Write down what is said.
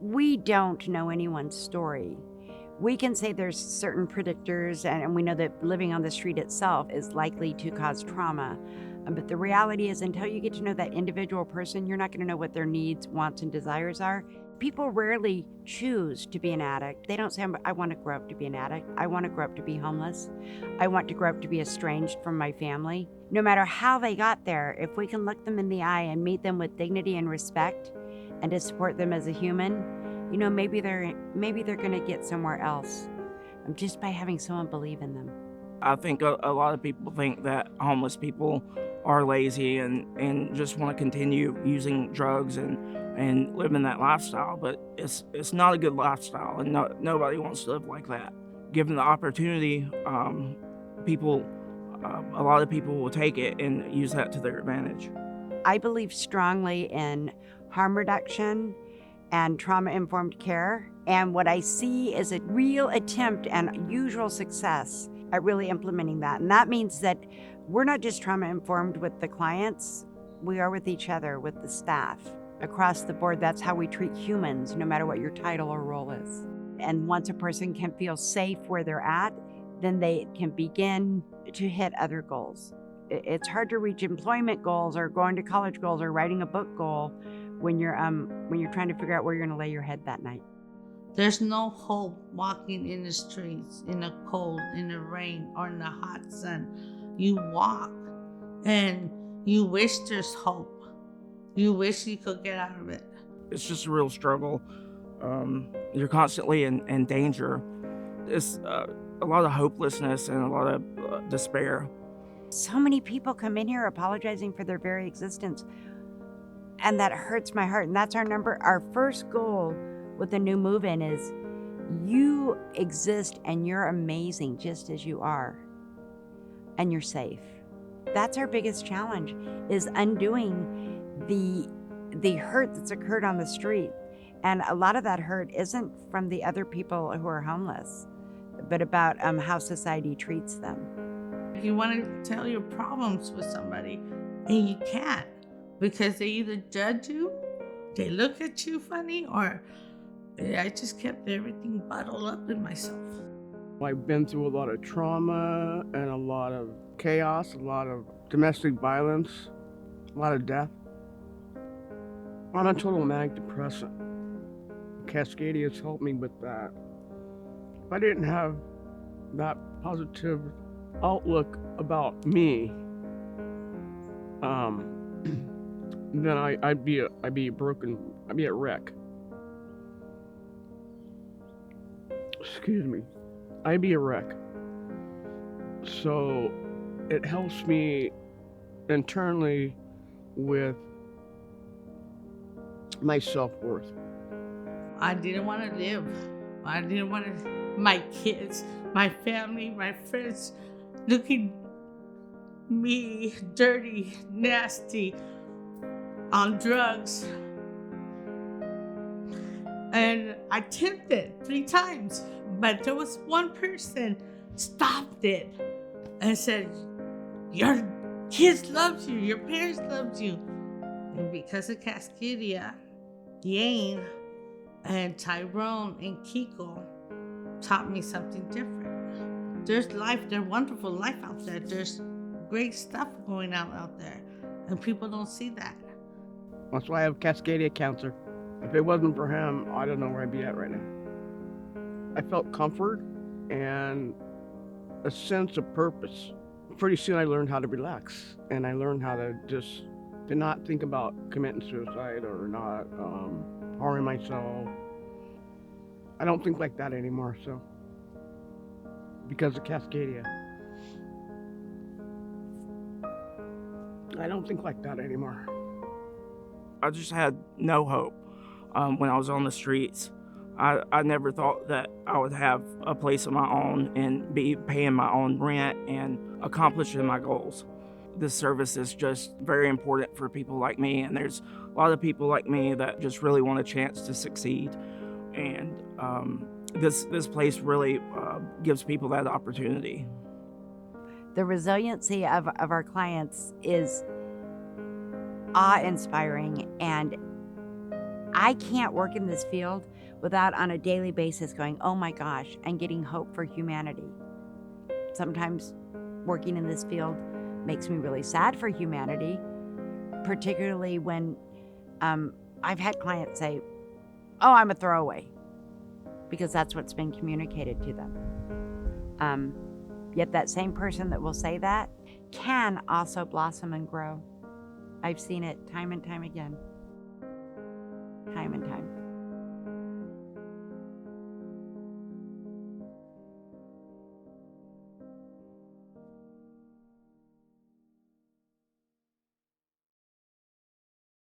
We don't know anyone's story. We can say there's certain predictors, and we know that living on the street itself is likely to cause trauma. But the reality is, until you get to know that individual person, you're not going to know what their needs, wants, and desires are. People rarely choose to be an addict. They don't say, I want to grow up to be an addict. I want to grow up to be homeless. I want to grow up to be estranged from my family. No matter how they got there, if we can look them in the eye and meet them with dignity and respect and to support them as a human, maybe they're going to get somewhere else, just by having someone believe in them. I think a lot of people think that homeless people are lazy and just want to continue using drugs and living that lifestyle, but it's not a good lifestyle, and nobody wants to live like that. Given the opportunity, people, a lot of people will take it and use that to their advantage. I believe strongly in harm reduction and trauma-informed care, and what I see is a real attempt and usual success at really implementing that. And that means that we're not just trauma-informed with the clients, we are with each other, with the staff. Across the board, that's how we treat humans, no matter what your title or role is. And once a person can feel safe where they're at, then they can begin to hit other goals. It's hard to reach employment goals or going to college goals or writing a book goal when you're trying to figure out where you're going to lay your head that night. There's no hope walking in the streets in the cold, in the rain, or in the hot sun. You walk and you wish there's hope. You wish you could get out of it. It's just a real struggle. You're constantly in danger. It's a lot of hopelessness and a lot of despair. So many people come in here apologizing for their very existence, and that hurts my heart. And that's our first goal with the new move-in is you exist and you're amazing just as you are, and you're safe. That's our biggest challenge, is undoing the hurt that's occurred on the street. And a lot of that hurt isn't from the other people who are homeless, but about how society treats them. You want to tell your problems with somebody, and you can't, because they either judge you, they look at you funny, or I just kept everything bottled up in myself. I've been through a lot of trauma and a lot of chaos, a lot of domestic violence, a lot of death. I'm on total manic depressant. Cascadia has helped me with that. If I didn't have that positive outlook about me, then I'd be a wreck. Excuse me. I'd be a wreck. So it helps me internally with my self-worth. I didn't want to live. I didn't want to, my kids, my family, my friends looking me dirty, nasty, on drugs. And I attempted 3 times, but there was one person stopped it and said, your kids loved you, your parents loved you. And because of Cascadia, Yane and Tyrone and Kiko taught me something different. There's life, there's wonderful life out there. There's great stuff going on out there, and people don't see that. That's why I have Cascadia counselor. If it wasn't for him, I don't know where I'd be at right now. I felt comfort and a sense of purpose. Pretty soon I learned how to relax, and I learned how to just to not think about committing suicide or not harming myself. I don't think like that anymore, so because of Cascadia. I don't think like that anymore. I just had no hope when I was on the streets. I never thought that I would have a place of my own and be paying my own rent and accomplishing my goals. This service is just very important for people like me, and there's a lot of people like me that just really want a chance to succeed. And this place really gives people that opportunity. The resiliency of our clients is awe-inspiring, and I can't work in this field without on a daily basis going, oh my gosh, and getting hope for humanity. Sometimes working in this field makes me really sad for humanity, particularly when I've had clients say, oh, I'm a throwaway, because that's what's been communicated to them. Yet that same person that will say that can also blossom and grow. I've seen it time and time again. Time and time.